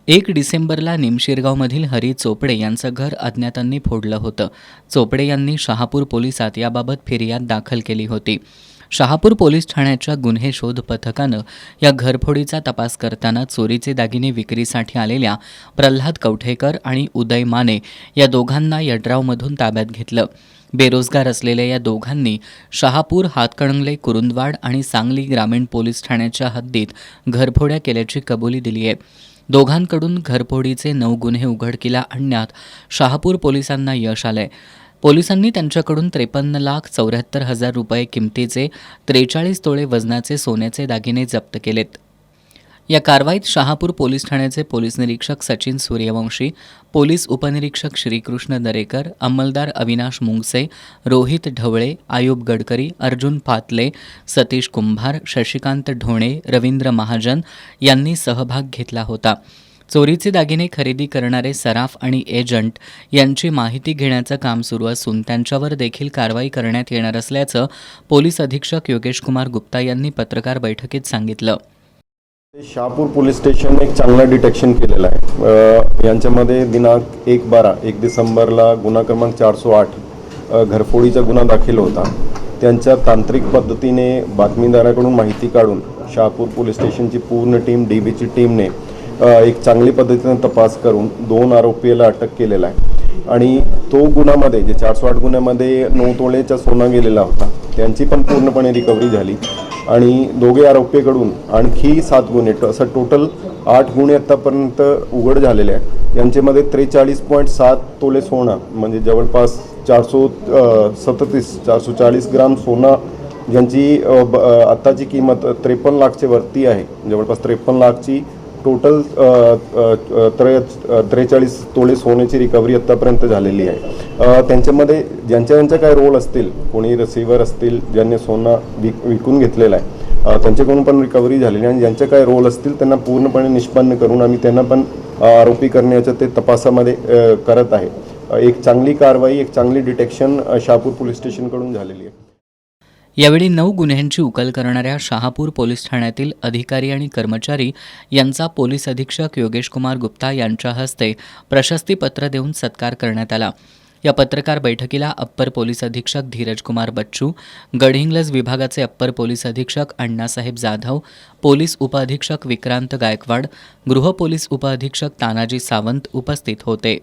1 डिसेंबरला निमशिरगावमधील हरी चोपडे यांचं घर अज्ञातांनी फोडलं होतं. चोपडे यांनी शहापूर पोलिसात याबाबत फिर्याद दाखल केली होती. शहापूर पोलीस ठाण्याच्या गुन्हे शोध पथकानं या घरफोडीचा तपास करताना चोरीचे दागिने विक्रीसाठी आलेल्या प्रल्हाद कवठेकर आणि उदय माने या दोघांना यड्रावमधून ताब्यात घेतलं. बेरोजगार असलेल्या या दोघांनी शहापूर, हातकणंगले, कुरुंदवाड आणि सांगली ग्रामीण पोलीस ठाण्याच्या हद्दीत घरफोड्या केल्याची कबुली दिली आहे. दोघांकडून घरफोडीचे 9 गुन्हे उघडकीला आणण्यात शहापूर पोलिसांना यश आलंय. पोलिसांनी त्यांच्याकडून 53,74,000 रुपये किमतीचे 43 तोळे वजनाचे सोन्याचे दागिने जप्त केलेत. या कारवाईत शहापूर पोलीस ठाण्याचे पोलीस निरीक्षक सचिन सूर्यवंशी, पोलीस उपनिरीक्षक श्रीकृष्ण दरेकर, अंमलदार अविनाश मुंगसे, रोहित ढवळे, आयुब गडकरी, अर्जुन पातले, सतीश कुंभार, शशिकांत ढोणे, रवींद्र महाजन यांनी सहभाग घेतला होता. चोरीचे दागिने खरेदी करणारे सराफ आणि एजंट यांची माहिती घेण्याचं काम सुरू असून त्यांच्यावर देखील कारवाई करण्यात येणार असल्याचं पोलीस अधीक्षक योगेश कुमार गुप्ता यांनी पत्रकार बैठकीत सांगितलं. शहापूर पोलीस स्टेशन एक चांगलं डिटेक्शन केलेलं आहे. यांच्यामध्ये दिनांक 1 डिसेंबरला गुन्हा क्रमांक 408 घरफोडीचा गुन्हा दाखल होता. त्यांच्या तांत्रिक पद्धतीने बातमीदाराकडून माहिती काढून शहापूर पोलीस स्टेशनची पूर्ण टीम, DBची टीमने एक चांगली पद्धतीने तपास करून 2 आरोपीला अटक केलेला आहे. आणि तो गुन्ह्यामध्ये जे 408 गुन्ह्यामध्ये 9 तोळेचा सोना गेलेला होता, त्यांची पण पूर्णपणे रिकव्हरी झाली. आणि दोघे आरोपीकडून आणखी 7 गुन्हे, असं टोटल 8 गुन्हे आत्तापर्यंत उघड झालेले आहेत. यांच्यामध्ये 43.7 तोळे सोना म्हणजे जवळपास 440 ग्राम सोना, ज्यांची आत्ताची किंमत 53 लाखच्या वरती आहे. जवळपास 53 लाखची टोटल 43 तोळे सोन्याची रिकव्हरी आत्तापर्यंत झालेली आहे. त्यांच्यामध्ये ज्यांच्या काय रोल असतील, कोणी रिसिव्हर असतील ज्यांनी सोनं विकून घेतलेलं आहे, त्यांच्याकडून पण रिकव्हरी झालेली आहे. आणि ज्यांचे काय रोल असतील त्यांना पूर्णपणे निष्पन्न करून आम्ही त्यांना पण आरोपी करण्याचं ते तपासामध्ये करत आहे. एक चांगली कारवाई, एक चांगली डिटेक्शन शहापूर पोलीस स्टेशनकडून झालेली आहे. यावेळी 9 गुन्ह्यांची उकल करणाऱ्या शहापूर पोलीस ठाण्यातील अधिकारी आणि कर्मचारी यांचा पोलीस अधीक्षक योगेश कुमार गुप्ता यांच्या हस्ते प्रशस्तीपत्र देऊन सत्कार करण्यात आला. या पत्रकार बैठकीला अप्पर पोलीस अधीक्षक धीरज कुमार बच्चू, गडहिंग्लज विभागाचे अप्पर पोलीस अधीक्षक अण्णासाहेब जाधव, पोलीस उपअधीक्षक विक्रांत गायकवाड, गृह पोलीस उपअधीक्षक तानाजी सावंत उपस्थित होते.